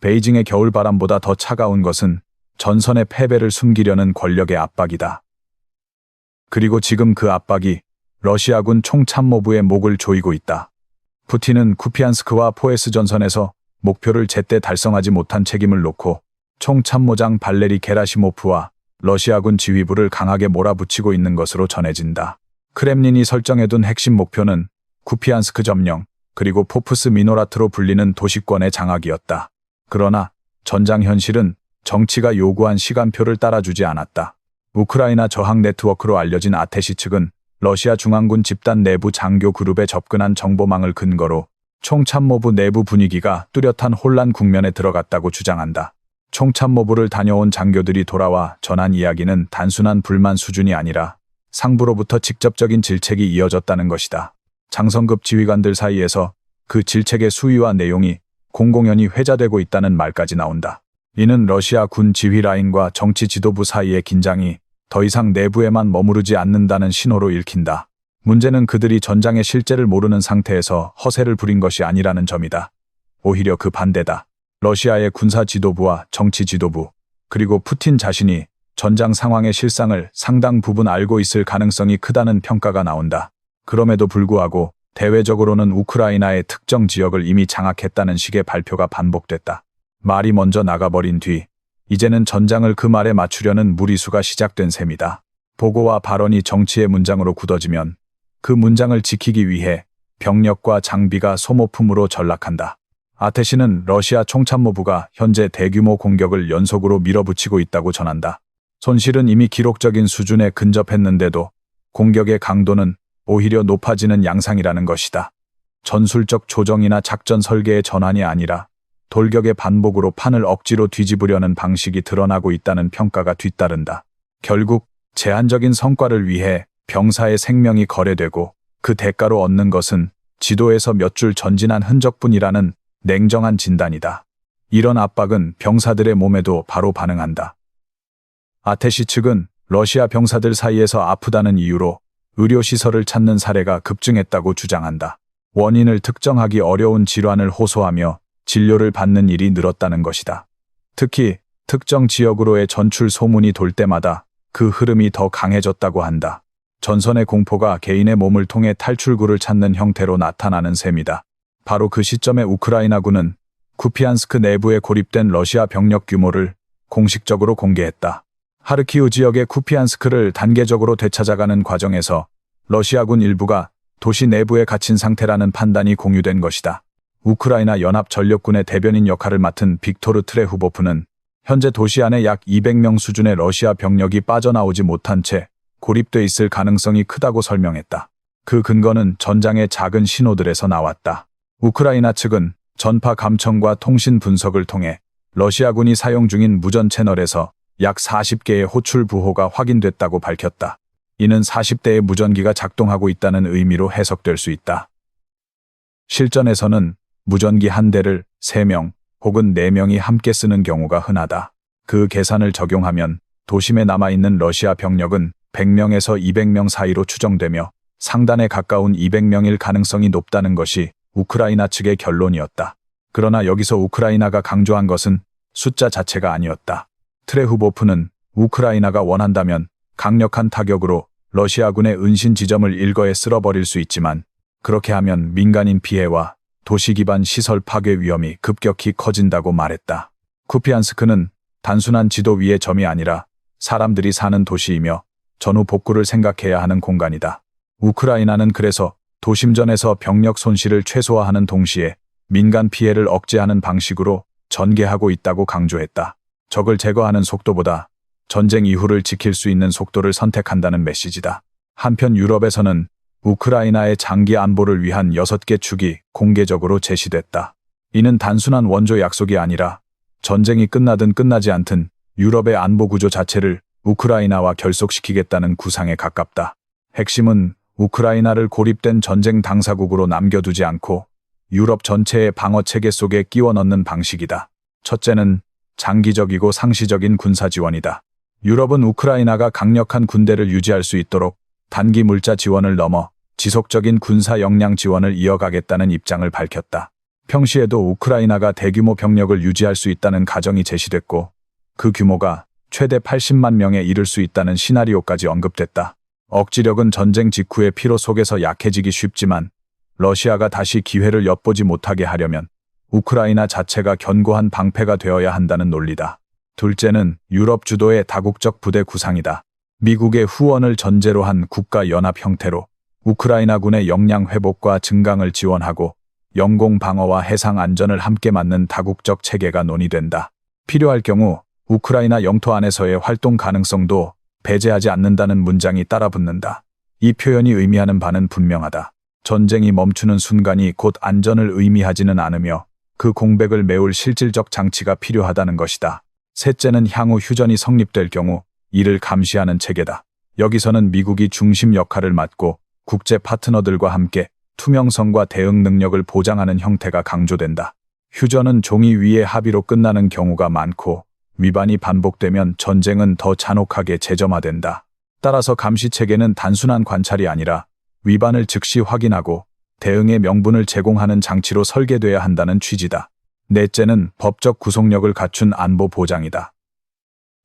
베이징의 겨울바람보다 더 차가운 것은 전선의 패배를 숨기려는 권력의 압박이다. 그리고 지금 그 압박이 러시아군 총참모부의 목을 조이고 있다. 푸틴은 쿠피안스크와 포에스 전선에서 목표를 제때 달성하지 못한 책임을 놓고 총참모장 발레리 게라시모프와 러시아군 지휘부를 강하게 몰아붙이고 있는 것으로 전해진다. 크렘린이 설정해둔 핵심 목표는 쿠피안스크 점령, 그리고 포프스 미노라트로 불리는 도시권의 장악이었다. 그러나 전장 현실은 정치가 요구한 시간표를 따라주지 않았다. 우크라이나 저항 네트워크로 알려진 아테시 측은 러시아 중앙군 집단 내부 장교 그룹에 접근한 정보망을 근거로 총참모부 내부 분위기가 뚜렷한 혼란 국면에 들어갔다고 주장한다. 총참모부를 다녀온 장교들이 돌아와 전한 이야기는 단순한 불만 수준이 아니라 상부로부터 직접적인 질책이 이어졌다는 것이다. 장성급 지휘관들 사이에서 그 질책의 수위와 내용이 공공연히 회자되고 있다는 말까지 나온다. 이는 러시아 군 지휘 라인과 정치 지도부 사이의 긴장이 더 이상 내부에만 머무르지 않는다는 신호로 읽힌다. 문제는 그들이 전장의 실제를 모르는 상태에서 허세를 부린 것이 아니라는 점이다. 오히려 그 반대다. 러시아의 군사 지도부와 정치 지도부, 그리고 푸틴 자신이 전장 상황의 실상을 상당 부분 알고 있을 가능성이 크다는 평가가 나온다. 그럼에도 불구하고 대외적으로는 우크라이나의 특정 지역을 이미 장악했다는 식의 발표가 반복됐다. 말이 먼저 나가버린 뒤 이제는 전장을 그 말에 맞추려는 무리수가 시작된 셈이다. 보고와 발언이 정치의 문장으로 굳어지면 그 문장을 지키기 위해 병력과 장비가 소모품으로 전락한다. 아테시는 러시아 총참모부가 현재 대규모 공격을 연속으로 밀어붙이고 있다고 전한다. 손실은 이미 기록적인 수준에 근접했는데도 공격의 강도는 오히려 높아지는 양상이라는 것이다. 전술적 조정이나 작전 설계의 전환이 아니라 돌격의 반복으로 판을 억지로 뒤집으려는 방식이 드러나고 있다는 평가가 뒤따른다. 결국 제한적인 성과를 위해 병사의 생명이 거래되고 그 대가로 얻는 것은 지도에서 몇 줄 전진한 흔적뿐이라는 냉정한 진단이다. 이런 압박은 병사들의 몸에도 바로 반응한다. 아테시 측은 러시아 병사들 사이에서 아프다는 이유로 의료시설을 찾는 사례가 급증했다고 주장한다. 원인을 특정하기 어려운 질환을 호소하며 진료를 받는 일이 늘었다는 것이다. 특히 특정 지역으로의 전출 소문이 돌 때마다 그 흐름이 더 강해졌다고 한다. 전선의 공포가 개인의 몸을 통해 탈출구를 찾는 형태로 나타나는 셈이다. 바로 그 시점에 우크라이나군은 쿠피안스크 내부에 고립된 러시아 병력 규모를 공식적으로 공개했다. 하르키우 지역의 쿠피안스크를 단계적으로 되찾아가는 과정에서 러시아군 일부가 도시 내부에 갇힌 상태라는 판단이 공유된 것이다. 우크라이나 연합전력군의 대변인 역할을 맡은 빅토르 트레후보프는 현재 도시 안에 약 200명 수준의 러시아 병력이 빠져나오지 못한 채 고립돼 있을 가능성이 크다고 설명했다. 그 근거는 전장의 작은 신호들에서 나왔다. 우크라이나 측은 전파 감청과 통신 분석을 통해 러시아군이 사용 중인 무전 채널에서 약 40개의 호출 부호가 확인됐다고 밝혔다. 이는 40대의 무전기가 작동하고 있다는 의미로 해석될 수 있다. 실전에서는 무전기 한 대를 3명 혹은 4명이 함께 쓰는 경우가 흔하다. 그 계산을 적용하면 도심에 남아있는 러시아 병력은 100명에서 200명 사이로 추정되며 상단에 가까운 200명일 가능성이 높다는 것이 우크라이나 측의 결론이었다. 그러나 여기서 우크라이나가 강조한 것은 숫자 자체가 아니었다. 트레후보프는 우크라이나가 원한다면 강력한 타격으로 러시아군의 은신 지점을 일거에 쓸어버릴 수 있지만 그렇게 하면 민간인 피해와 도시 기반 시설 파괴 위험이 급격히 커진다고 말했다. 쿠피안스크는 단순한 지도 위의 점이 아니라 사람들이 사는 도시이며 전후 복구를 생각해야 하는 공간이다. 우크라이나는 그래서 도심전에서 병력 손실을 최소화하는 동시에 민간 피해를 억제하는 방식으로 전개하고 있다고 강조했다. 적을 제거하는 속도보다 전쟁 이후를 지킬 수 있는 속도를 선택한다는 메시지다. 한편 유럽에서는 우크라이나의 장기 안보를 위한 6개 축이 공개적으로 제시됐다. 이는 단순한 원조 약속이 아니라 전쟁이 끝나든 끝나지 않든 유럽의 안보 구조 자체를 우크라이나와 결속시키겠다는 구상에 가깝다. 핵심은 우크라이나를 고립된 전쟁 당사국으로 남겨두지 않고 유럽 전체의 방어 체계 속에 끼워 넣는 방식이다. 첫째는 장기적이고 상시적인 군사 지원이다. 유럽은 우크라이나가 강력한 군대를 유지할 수 있도록 단기 물자 지원을 넘어 지속적인 군사 역량 지원을 이어가겠다는 입장을 밝혔다. 평시에도 우크라이나가 대규모 병력을 유지할 수 있다는 가정이 제시됐고 그 규모가 최대 80만 명에 이를 수 있다는 시나리오까지 언급됐다. 억지력은 전쟁 직후의 피로 속에서 약해지기 쉽지만 러시아가 다시 기회를 엿보지 못하게 하려면 우크라이나 자체가 견고한 방패가 되어야 한다는 논리다. 둘째는 유럽 주도의 다국적 부대 구상이다. 미국의 후원을 전제로 한 국가연합 형태로 우크라이나군의 역량 회복과 증강을 지원하고 영공 방어와 해상 안전을 함께 맡는 다국적 체계가 논의된다. 필요할 경우 우크라이나 영토 안에서의 활동 가능성도 배제하지 않는다는 문장이 따라붙는다. 이 표현이 의미하는 바는 분명하다. 전쟁이 멈추는 순간이 곧 안전을 의미하지는 않으며 그 공백을 메울 실질적 장치가 필요하다는 것이다. 셋째는 향후 휴전이 성립될 경우 이를 감시하는 체계다. 여기서는 미국이 중심 역할을 맡고 국제 파트너들과 함께 투명성과 대응 능력을 보장하는 형태가 강조된다. 휴전은 종이 위의 합의로 끝나는 경우가 많고 위반이 반복되면 전쟁은 더 잔혹하게 재점화된다. 따라서 감시체계는 단순한 관찰이 아니라 위반을 즉시 확인하고 대응의 명분을 제공하는 장치로 설계돼야 한다는 취지다. 넷째는 법적 구속력을 갖춘 안보 보장이다.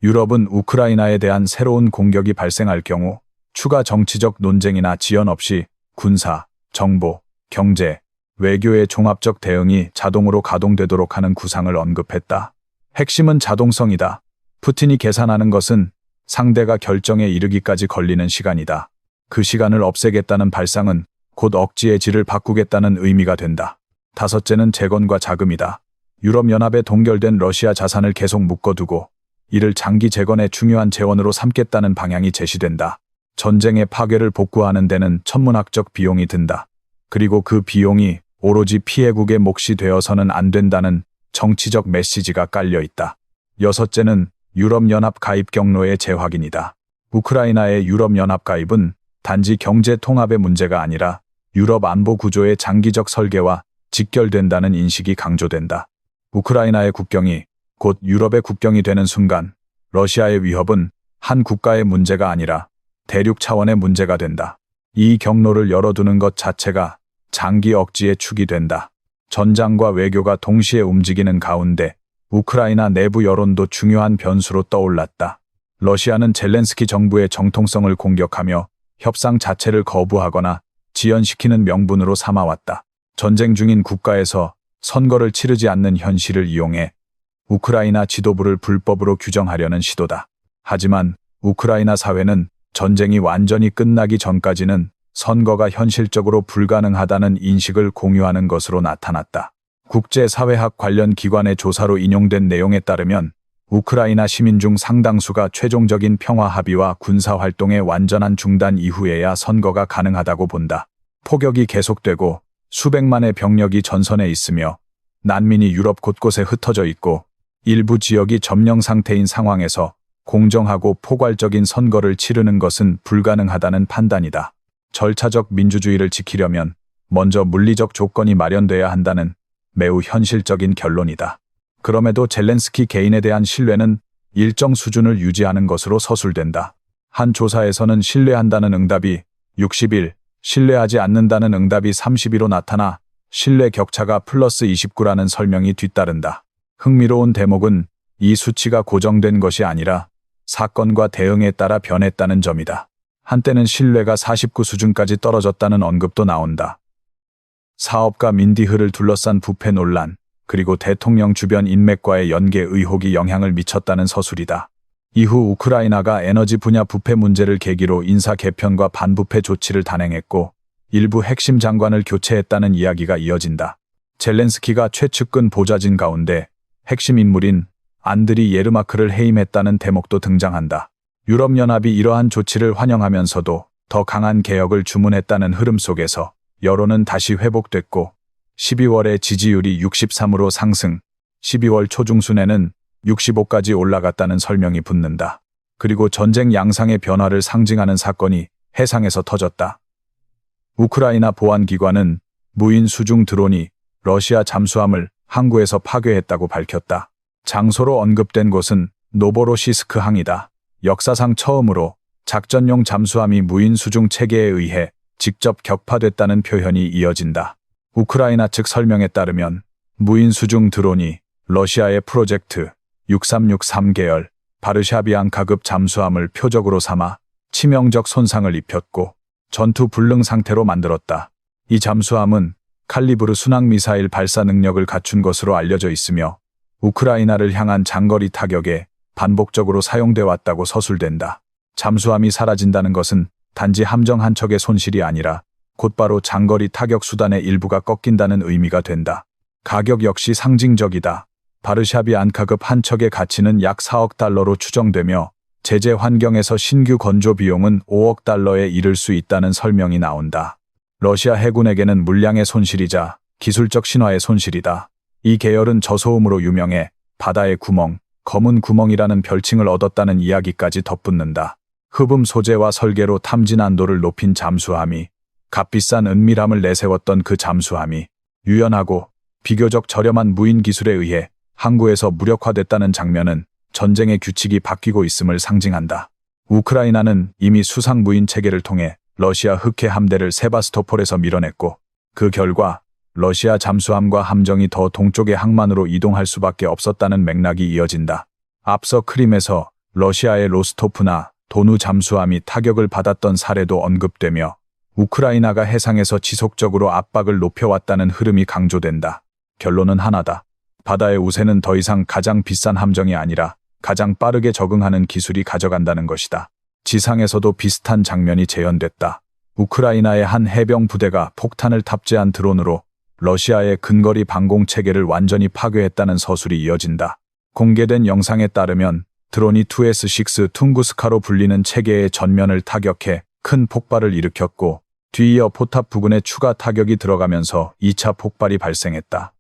유럽은 우크라이나에 대한 새로운 공격이 발생할 경우 추가 정치적 논쟁이나 지연 없이 군사, 정보, 경제, 외교의 종합적 대응이 자동으로 가동되도록 하는 구상을 언급했다. 핵심은 자동성이다. 푸틴이 계산하는 것은 상대가 결정에 이르기까지 걸리는 시간이다. 그 시간을 없애겠다는 발상은 곧 억지의 질을 바꾸겠다는 의미가 된다. 다섯째는 재건과 자금이다. 유럽연합에 동결된 러시아 자산을 계속 묶어두고 이를 장기 재건의 중요한 재원으로 삼겠다는 방향이 제시된다. 전쟁의 파괴를 복구하는 데는 천문학적 비용이 든다. 그리고 그 비용이 오로지 피해국의 몫이 되어서는 안 된다는 정치적 메시지가 깔려 있다. 여섯째는 유럽연합 가입 경로의 재확인이다. 우크라이나의 유럽연합 가입은 단지 경제 통합의 문제가 아니라 유럽 안보 구조의 장기적 설계와 직결된다는 인식이 강조된다. 우크라이나의 국경이 곧 유럽의 국경이 되는 순간 러시아의 위협은 한 국가의 문제가 아니라 대륙 차원의 문제가 된다. 이 경로를 열어두는 것 자체가 장기 억지의 축이 된다. 전장과 외교가 동시에 움직이는 가운데 우크라이나 내부 여론도 중요한 변수로 떠올랐다. 러시아는 젤렌스키 정부의 정통성을 공격하며 협상 자체를 거부하거나 지연시키는 명분으로 삼아왔다. 전쟁 중인 국가에서 선거를 치르지 않는 현실을 이용해 우크라이나 지도부를 불법으로 규정하려는 시도다. 하지만 우크라이나 사회는 전쟁이 완전히 끝나기 전까지는 선거가 현실적으로 불가능하다는 인식을 공유하는 것으로 나타났다. 국제사회학 관련 기관의 조사로 인용된 내용에 따르면 우크라이나 시민 중 상당수가 최종적인 평화 합의와 군사활동의 완전한 중단 이후에야 선거가 가능하다고 본다. 폭격이 계속되고 수백만의 병력이 전선에 있으며 난민이 유럽 곳곳에 흩어져 있고 일부 지역이 점령 상태인 상황에서 공정하고 포괄적인 선거를 치르는 것은 불가능하다는 판단이다. 절차적 민주주의를 지키려면 먼저 물리적 조건이 마련돼야 한다는 매우 현실적인 결론이다. 그럼에도 젤렌스키 개인에 대한 신뢰는 일정 수준을 유지하는 것으로 서술된다. 한 조사에서는 신뢰한다는 응답이 61, 신뢰하지 않는다는 응답이 32로 나타나 신뢰 격차가 플러스 29라는 설명이 뒤따른다. 흥미로운 대목은 이 수치가 고정된 것이 아니라 사건과 대응에 따라 변했다는 점이다. 한때는 신뢰가 49 수준까지 떨어졌다는 언급도 나온다. 사업가 민디흐를 둘러싼 부패 논란, 그리고 대통령 주변 인맥과의 연계 의혹이 영향을 미쳤다는 서술이다. 이후 우크라이나가 에너지 분야 부패 문제를 계기로 인사 개편과 반부패 조치를 단행했고 일부 핵심 장관을 교체했다는 이야기가 이어진다. 젤렌스키가 최측근 보좌진 가운데 핵심 인물인 안드리 예르마크를 해임했다는 대목도 등장한다. 유럽연합이 이러한 조치를 환영하면서도 더 강한 개혁을 주문했다는 흐름 속에서 여론은 다시 회복됐고 12월에 지지율이 63으로 상승, 12월 초중순에는 65까지 올라갔다는 설명이 붙는다. 그리고 전쟁 양상의 변화를 상징하는 사건이 해상에서 터졌다. 우크라이나 보안기관은 무인 수중 드론이 러시아 잠수함을 항구에서 파괴했다고 밝혔다. 장소로 언급된 곳은 노보로시스크 항이다. 역사상 처음으로 작전용 잠수함이 무인 수중 체계에 의해 직접 격파됐다는 표현이 이어진다. 우크라이나 측 설명에 따르면 무인 수중 드론이 러시아의 프로젝트 6363 계열 바르샤비앙카급 잠수함을 표적으로 삼아 치명적 손상을 입혔고 전투 불능 상태로 만들었다. 이 잠수함은 칼리브르 순항미사일 발사 능력을 갖춘 것으로 알려져 있으며 우크라이나를 향한 장거리 타격에 반복적으로 사용돼 왔다고 서술된다. 잠수함이 사라진다는 것은 단지 함정 한 척의 손실이 아니라 곧바로 장거리 타격 수단의 일부가 꺾인다는 의미가 된다. 가격 역시 상징적이다. 바르샤비안카급 한 척의 가치는 약 4억 달러로 추정되며 제재 환경에서 신규 건조 비용은 5억 달러에 이를 수 있다는 설명이 나온다. 러시아 해군에게는 물량의 손실이자 기술적 신화의 손실이다. 이 계열은 저소음으로 유명해 바다의 구멍, 검은 구멍이라는 별칭을 얻었다는 이야기까지 덧붙는다. 흡음 소재와 설계로 탐지 난도를 높인 잠수함이 값비싼 은밀함을 내세웠던 그 잠수함이 유연하고 비교적 저렴한 무인 기술에 의해 항구에서 무력화됐다는 장면은 전쟁의 규칙이 바뀌고 있음을 상징한다. 우크라이나는 이미 수상 무인 체계를 통해 러시아 흑해 함대를 세바스토폴에서 밀어냈고 그 결과 러시아 잠수함과 함정이 더 동쪽의 항만으로 이동할 수밖에 없었다는 맥락이 이어진다. 앞서 크림에서 러시아의 로스토프나 도누 잠수함이 타격을 받았던 사례도 언급되며 우크라이나가 해상에서 지속적으로 압박을 높여왔다는 흐름이 강조된다. 결론은 하나다. 바다의 우세는 더 이상 가장 비싼 함정이 아니라 가장 빠르게 적응하는 기술이 가져간다는 것이다. 지상에서도 비슷한 장면이 재현됐다. 우크라이나의 한 해병 부대가 폭탄을 탑재한 드론으로 러시아의 근거리 방공 체계를 완전히 파괴했다는 서술이 이어진다. 공개된 영상에 따르면 드론이 2S6 퉁구스카로 불리는 체계의 전면을 타격해 큰 폭발을 일으켰고 뒤이어 포탑 부근에 추가 타격이 들어가면서 2차 폭발이 발생했다.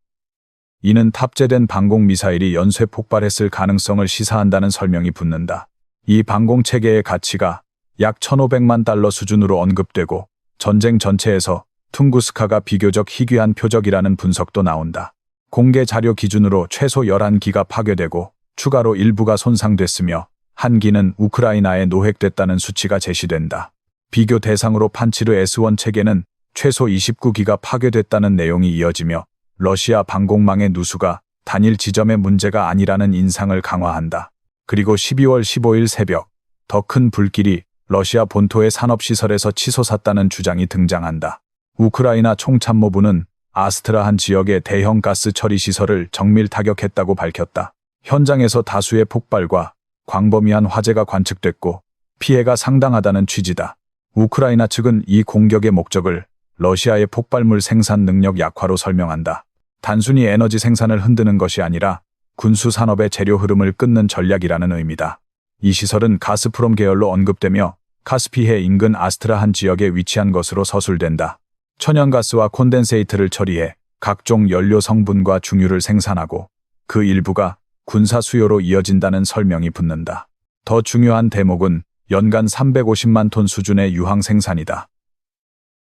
이는 탑재된 방공 미사일이 연쇄 폭발했을 가능성을 시사한다는 설명이 붙는다. 이 방공 체계의 가치가 약 1,500만 달러 수준으로 언급되고 전쟁 전체에서 퉁구스카가 비교적 희귀한 표적이라는 분석도 나온다. 공개 자료 기준으로 최소 11기가 파괴되고 추가로 일부가 손상됐으며 한 기는 우크라이나에 노획됐다는 수치가 제시된다. 비교 대상으로 판치르 S1 체계는 최소 29기가 파괴됐다는 내용이 이어지며 러시아 방공망의 누수가 단일 지점의 문제가 아니라는 인상을 강화한다. 그리고 12월 15일 새벽 더 큰 불길이 러시아 본토의 산업시설에서 치솟았다는 주장이 등장한다. 우크라이나 총참모부는 아스트라한 지역의 대형 가스 처리 시설을 정밀 타격했다고 밝혔다. 현장에서 다수의 폭발과 광범위한 화재가 관측됐고 피해가 상당하다는 취지다. 우크라이나 측은 이 공격의 목적을 러시아의 폭발물 생산 능력 약화로 설명한다. 단순히 에너지 생산을 흔드는 것이 아니라 군수 산업의 재료 흐름을 끊는 전략이라는 의미다. 이 시설은 가스프롬 계열로 언급되며 카스피해 인근 아스트라한 지역에 위치한 것으로 서술된다. 천연가스와 콘덴세이트를 처리해 각종 연료 성분과 중유를 생산하고 그 일부가 군사 수요로 이어진다는 설명이 붙는다. 더 중요한 대목은 연간 350만 톤 수준의 유황 생산이다.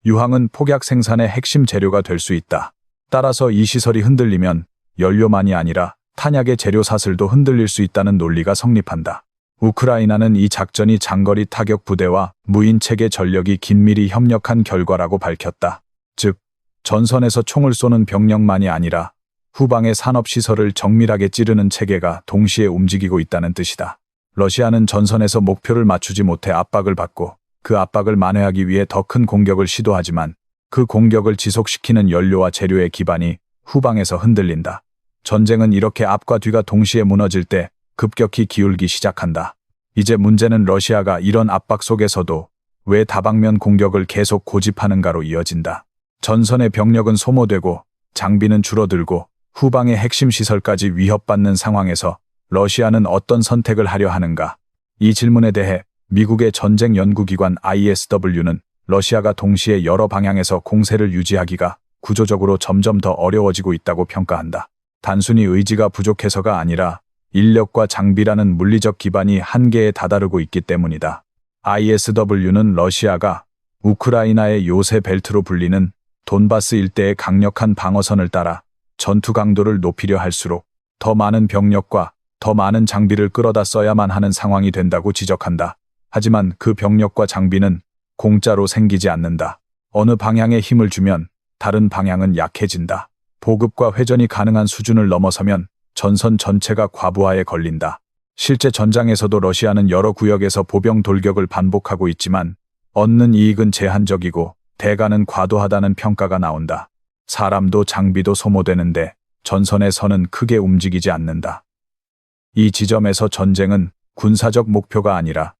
유황은 폭약 생산의 핵심 재료가 될 수 있다. 따라서 이 시설이 흔들리면 연료만이 아니라 탄약의 재료 사슬도 흔들릴 수 있다는 논리가 성립한다. 우크라이나는 이 작전이 장거리 타격 부대와 무인 체계 전력이 긴밀히 협력한 결과라고 밝혔다. 즉, 전선에서 총을 쏘는 병력만이 아니라 후방의 산업시설을 정밀하게 찌르는 체계가 동시에 움직이고 있다는 뜻이다. 러시아는 전선에서 목표를 맞추지 못해 압박을 받고 그 압박을 만회하기 위해 더 큰 공격을 시도하지만 그 공격을 지속시키는 연료와 재료의 기반이 후방에서 흔들린다. 전쟁은 이렇게 앞과 뒤가 동시에 무너질 때 급격히 기울기 시작한다. 이제 문제는 러시아가 이런 압박 속에서도 왜 다방면 공격을 계속 고집하는가로 이어진다. 전선의 병력은 소모되고 장비는 줄어들고 후방의 핵심 시설까지 위협받는 상황에서 러시아는 어떤 선택을 하려 하는가? 이 질문에 대해 미국의 전쟁 연구기관 ISW는 러시아가 동시에 여러 방향에서 공세를 유지하기가 구조적으로 점점 더 어려워지고 있다고 평가한다. 단순히 의지가 부족해서가 아니라 인력과 장비라는 물리적 기반이 한계에 다다르고 있기 때문이다. ISW는 러시아가 우크라이나의 요새 벨트로 불리는 돈바스 일대의 강력한 방어선을 따라 전투 강도를 높이려 할수록 더 많은 병력과 더 많은 장비를 끌어다 써야만 하는 상황이 된다고 지적한다. 하지만 그 병력과 장비는 공짜로 생기지 않는다. 어느 방향에 힘을 주면 다른 방향은 약해진다. 보급과 회전이 가능한 수준을 넘어서면 전선 전체가 과부하에 걸린다. 실제 전장에서도 러시아는 여러 구역에서 보병 돌격을 반복하고 있지만 얻는 이익은 제한적이고 대가는 과도하다는 평가가 나온다. 사람도 장비도 소모되는데 전선에서는 크게 움직이지 않는다. 이 지점에서 전쟁은 군사적 목표가 아니라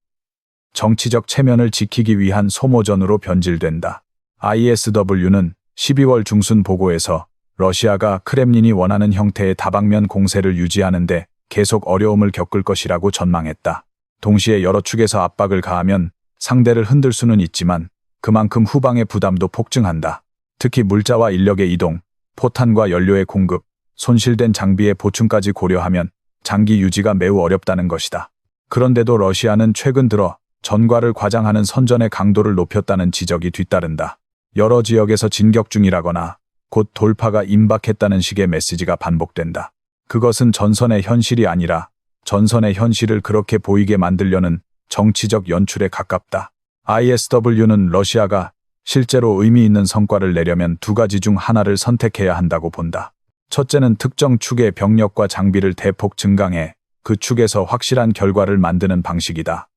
정치적 체면을 지키기 위한 소모전으로 변질된다. ISW는 12월 중순 보고에서 러시아가 크렘린이 원하는 형태의 다방면 공세를 유지하는데 계속 어려움을 겪을 것이라고 전망했다. 동시에 여러 축에서 압박을 가하면 상대를 흔들 수는 있지만 그만큼 후방의 부담도 폭증한다. 특히 물자와 인력의 이동, 포탄과 연료의 공급, 손실된 장비의 보충까지 고려하면 장기 유지가 매우 어렵다는 것이다. 그런데도 러시아는 최근 들어 전과를 과장하는 선전의 강도를 높였다는 지적이 뒤따른다. 여러 지역에서 진격 중이라거나 곧 돌파가 임박했다는 식의 메시지가 반복된다. 그것은 전선의 현실이 아니라 전선의 현실을 그렇게 보이게 만들려는 정치적 연출에 가깝다. ISW는 러시아가 실제로 의미 있는 성과를 내려면 두 가지 중 하나를 선택해야 한다고 본다. 첫째는 특정 축의 병력과 장비를 대폭 증강해 그 축에서 확실한 결과를 만드는 방식이다.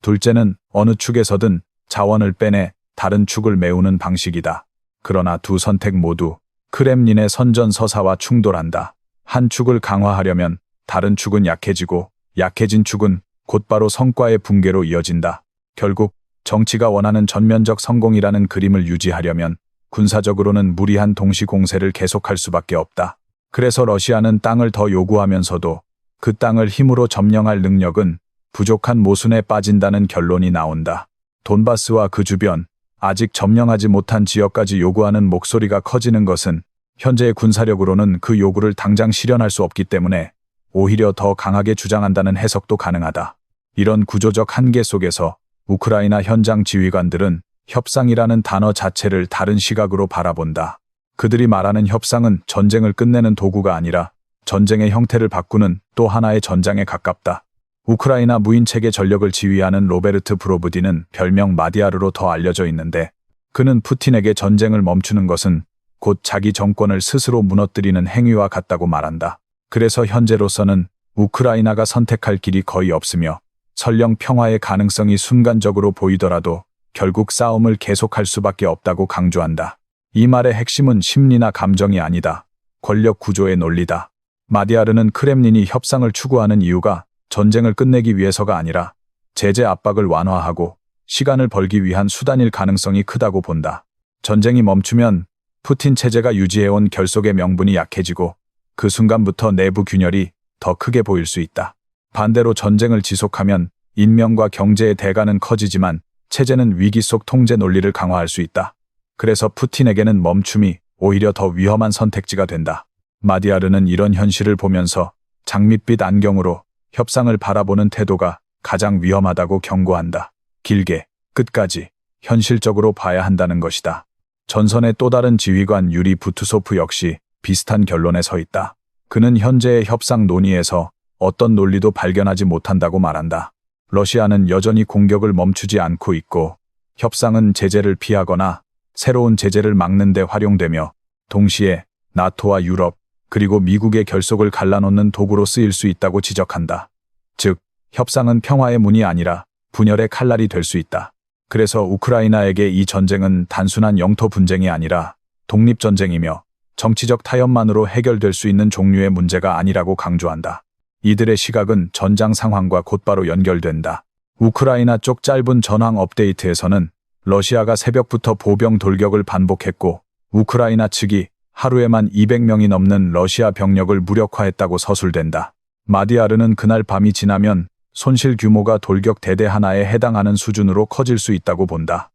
둘째는 어느 축에서든 자원을 빼내 다른 축을 메우는 방식이다. 그러나 두 선택 모두 크렘린의 선전서사와 충돌한다. 한 축을 강화하려면 다른 축은 약해지고 약해진 축은 곧바로 성과의 붕괴로 이어진다. 결국 정치가 원하는 전면적 성공이라는 그림을 유지하려면 군사적으로는 무리한 동시 공세를 계속할 수밖에 없다. 그래서 러시아는 땅을 더 요구하면서도 그 땅을 힘으로 점령할 능력은 부족한 모순에 빠진다는 결론이 나온다. 돈바스와 그 주변, 아직 점령하지 못한 지역까지 요구하는 목소리가 커지는 것은 현재의 군사력으로는 그 요구를 당장 실현할 수 없기 때문에 오히려 더 강하게 주장한다는 해석도 가능하다. 이런 구조적 한계 속에서 우크라이나 현장 지휘관들은 협상이라는 단어 자체를 다른 시각으로 바라본다. 그들이 말하는 협상은 전쟁을 끝내는 도구가 아니라 전쟁의 형태를 바꾸는 또 하나의 전장에 가깝다. 우크라이나 무인체계 전력을 지휘하는 로베르트 브로브디는 별명 마디아르로 더 알려져 있는데 그는 푸틴에게 전쟁을 멈추는 것은 곧 자기 정권을 스스로 무너뜨리는 행위와 같다고 말한다. 그래서 현재로서는 우크라이나가 선택할 길이 거의 없으며 설령 평화의 가능성이 순간적으로 보이더라도 결국 싸움을 계속할 수밖에 없다고 강조한다. 이 말의 핵심은 심리나 감정이 아니다. 권력 구조의 논리다. 마디아르는 크렘린이 협상을 추구하는 이유가 전쟁을 끝내기 위해서가 아니라 제재 압박을 완화하고 시간을 벌기 위한 수단일 가능성이 크다고 본다. 전쟁이 멈추면 푸틴 체제가 유지해온 결속의 명분이 약해지고 그 순간부터 내부 균열이 더 크게 보일 수 있다. 반대로 전쟁을 지속하면 인명과 경제의 대가는 커지지만 체제는 위기 속 통제 논리를 강화할 수 있다. 그래서 푸틴에게는 멈춤이 오히려 더 위험한 선택지가 된다. 마디아르는 이런 현실을 보면서 장밋빛 안경으로 협상을 바라보는 태도가 가장 위험하다고 경고한다. 길게, 끝까지 현실적으로 봐야 한다는 것이다. 전선의 또 다른 지휘관 유리 부투소프 역시 비슷한 결론에 서 있다. 그는 현재의 협상 논의에서 어떤 논리도 발견하지 못한다고 말한다. 러시아는 여전히 공격을 멈추지 않고 있고 협상은 제재를 피하거나 새로운 제재를 막는 데 활용되며 동시에 나토와 유럽 그리고 미국의 결속을 갈라놓는 도구로 쓰일 수 있다고 지적한다. 즉, 협상은 평화의 문이 아니라 분열의 칼날이 될 수 있다. 그래서 우크라이나에게 이 전쟁은 단순한 영토 분쟁이 아니라 독립전쟁이며 정치적 타협만으로 해결될 수 있는 종류의 문제가 아니라고 강조한다. 이들의 시각은 전장 상황과 곧바로 연결된다. 우크라이나 쪽 짧은 전황 업데이트에서는 러시아가 새벽부터 보병 돌격을 반복했고 우크라이나 측이 하루에만 200명이 넘는 러시아 병력을 무력화했다고 서술된다. 마디아르는 그날 밤이 지나면 손실 규모가 돌격 대대 하나에 해당하는 수준으로 커질 수 있다고 본다.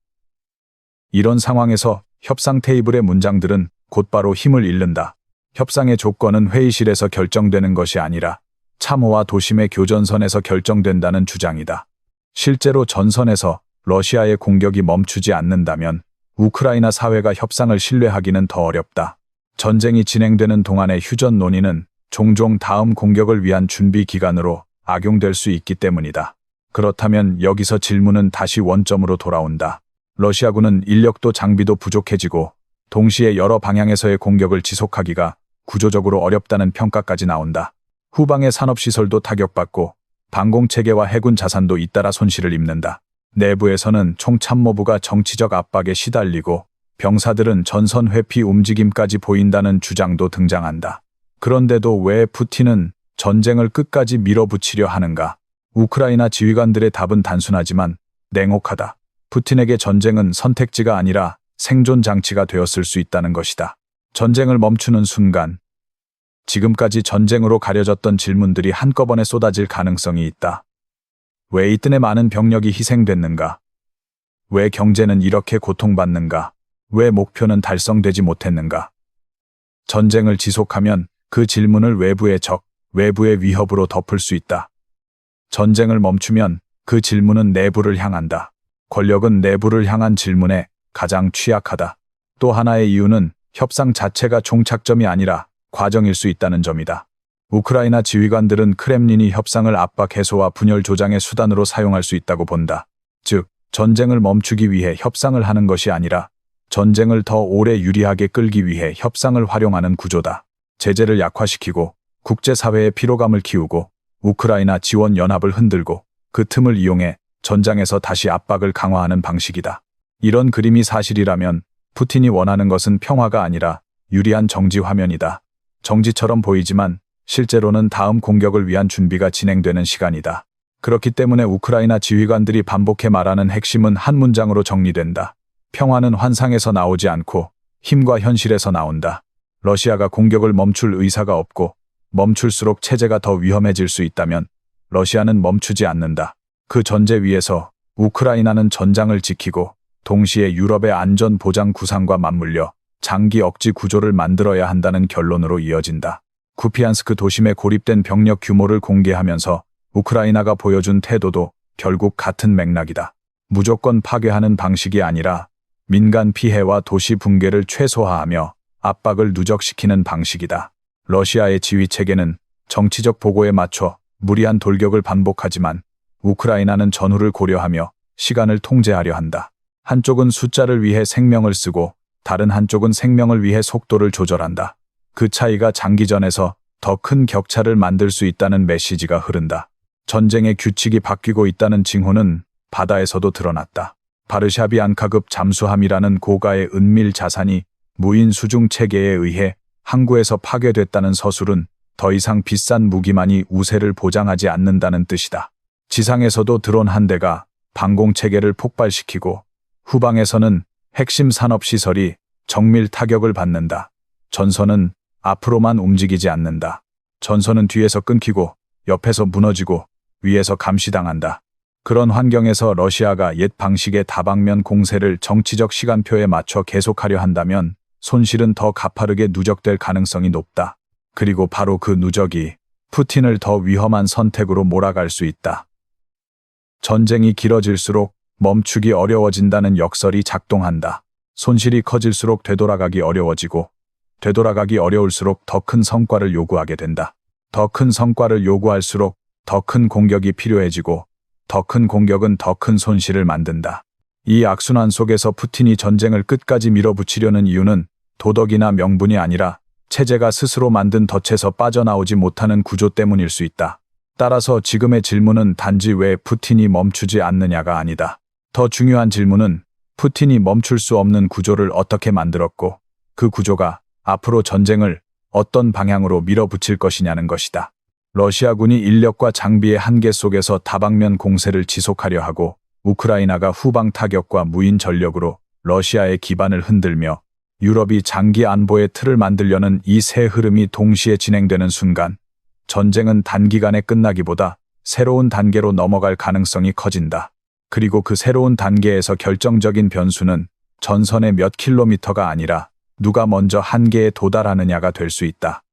이런 상황에서 협상 테이블의 문장들은 곧바로 힘을 잃는다. 협상의 조건은 회의실에서 결정되는 것이 아니라 참호와 도심의 교전선에서 결정된다는 주장이다. 실제로 전선에서 러시아의 공격이 멈추지 않는다면 우크라이나 사회가 협상을 신뢰하기는 더 어렵다. 전쟁이 진행되는 동안의 휴전 논의는 종종 다음 공격을 위한 준비 기간으로 악용될 수 있기 때문이다. 그렇다면 여기서 질문은 다시 원점으로 돌아온다. 러시아군은 인력도 장비도 부족해지고 동시에 여러 방향에서의 공격을 지속하기가 구조적으로 어렵다는 평가까지 나온다. 후방의 산업시설도 타격받고 방공체계와 해군 자산도 잇따라 손실을 입는다. 내부에서는 총참모부가 정치적 압박에 시달리고 병사들은 전선 회피 움직임까지 보인다는 주장도 등장한다. 그런데도 왜 푸틴은 전쟁을 끝까지 밀어붙이려 하는가? 우크라이나 지휘관들의 답은 단순하지만 냉혹하다. 푸틴에게 전쟁은 선택지가 아니라 생존 장치가 되었을 수 있다는 것이다. 전쟁을 멈추는 순간 지금까지 전쟁으로 가려졌던 질문들이 한꺼번에 쏟아질 가능성이 있다. 왜 이뜬에 많은 병력이 희생됐는가? 왜 경제는 이렇게 고통받는가? 왜 목표는 달성되지 못했는가? 전쟁을 지속하면 그 질문을 외부의 적, 외부의 위협으로 덮을 수 있다. 전쟁을 멈추면 그 질문은 내부를 향한다. 권력은 내부를 향한 질문에 가장 취약하다. 또 하나의 이유는 협상 자체가 종착점이 아니라 과정일 수 있다는 점이다. 우크라이나 지휘관들은 크렘린이 협상을 압박 해소와 분열 조장의 수단으로 사용할 수 있다고 본다. 즉, 전쟁을 멈추기 위해 협상을 하는 것이 아니라 전쟁을 더 오래 유리하게 끌기 위해 협상을 활용하는 구조다. 제재를 약화시키고 국제사회의 피로감을 키우고 우크라이나 지원 연합을 흔들고 그 틈을 이용해 전장에서 다시 압박을 강화하는 방식이다. 이런 그림이 사실이라면 푸틴이 원하는 것은 평화가 아니라 유리한 정지 화면이다. 정지처럼 보이지만 실제로는 다음 공격을 위한 준비가 진행되는 시간이다. 그렇기 때문에 우크라이나 지휘관들이 반복해 말하는 핵심은 한 문장으로 정리된다. 평화는 환상에서 나오지 않고 힘과 현실에서 나온다. 러시아가 공격을 멈출 의사가 없고 멈출수록 체제가 더 위험해질 수 있다면 러시아는 멈추지 않는다. 그 전제 위에서 우크라이나는 전장을 지키고 동시에 유럽의 안전 보장 구상과 맞물려 장기 억지 구조를 만들어야 한다는 결론으로 이어진다. 쿠피안스크 도심에 고립된 병력 규모를 공개하면서 우크라이나가 보여준 태도도 결국 같은 맥락이다. 무조건 파괴하는 방식이 아니라 민간 피해와 도시 붕괴를 최소화하며 압박을 누적시키는 방식이다. 러시아의 지휘체계는 정치적 보고에 맞춰 무리한 돌격을 반복하지만 우크라이나는 전후를 고려하며 시간을 통제하려 한다. 한쪽은 숫자를 위해 생명을 쓰고 다른 한쪽은 생명을 위해 속도를 조절한다. 그 차이가 장기전에서 더 큰 격차를 만들 수 있다는 메시지가 흐른다. 전쟁의 규칙이 바뀌고 있다는 징후는 바다에서도 드러났다. 바르샤비안카급 잠수함이라는 고가의 은밀 자산이 무인 수중 체계에 의해 항구에서 파괴됐다는 서술은 더 이상 비싼 무기만이 우세를 보장하지 않는다는 뜻이다. 지상에서도 드론 한 대가 방공 체계를 폭발시키고 후방에서는 핵심 산업시설이 정밀 타격을 받는다. 전선은 앞으로만 움직이지 않는다. 전선은 뒤에서 끊기고 옆에서 무너지고 위에서 감시당한다. 그런 환경에서 러시아가 옛 방식의 다방면 공세를 정치적 시간표에 맞춰 계속하려 한다면 손실은 더 가파르게 누적될 가능성이 높다. 그리고 바로 그 누적이 푸틴을 더 위험한 선택으로 몰아갈 수 있다. 전쟁이 길어질수록 멈추기 어려워진다는 역설이 작동한다. 손실이 커질수록 되돌아가기 어려워지고 되돌아가기 어려울수록 더 큰 성과를 요구하게 된다. 더 큰 성과를 요구할수록 더 큰 공격이 필요해지고 더 큰 공격은 더 큰 손실을 만든다. 이 악순환 속에서 푸틴이 전쟁을 끝까지 밀어붙이려는 이유는 도덕이나 명분이 아니라 체제가 스스로 만든 덫에서 빠져나오지 못하는 구조 때문일 수 있다. 따라서 지금의 질문은 단지 왜 푸틴이 멈추지 않느냐가 아니다. 더 중요한 질문은 푸틴이 멈출 수 없는 구조를 어떻게 만들었고 그 구조가 앞으로 전쟁을 어떤 방향으로 밀어붙일 것이냐는 것이다. 러시아군이 인력과 장비의 한계 속에서 다방면 공세를 지속하려 하고 우크라이나가 후방 타격과 무인 전력으로 러시아의 기반을 흔들며 유럽이 장기 안보의 틀을 만들려는 이 세 흐름이 동시에 진행되는 순간 전쟁은 단기간에 끝나기보다 새로운 단계로 넘어갈 가능성이 커진다. 그리고 그 새로운 단계에서 결정적인 변수는 전선의 몇 킬로미터가 아니라 누가 먼저 한계에 도달하느냐가 될 수 있다.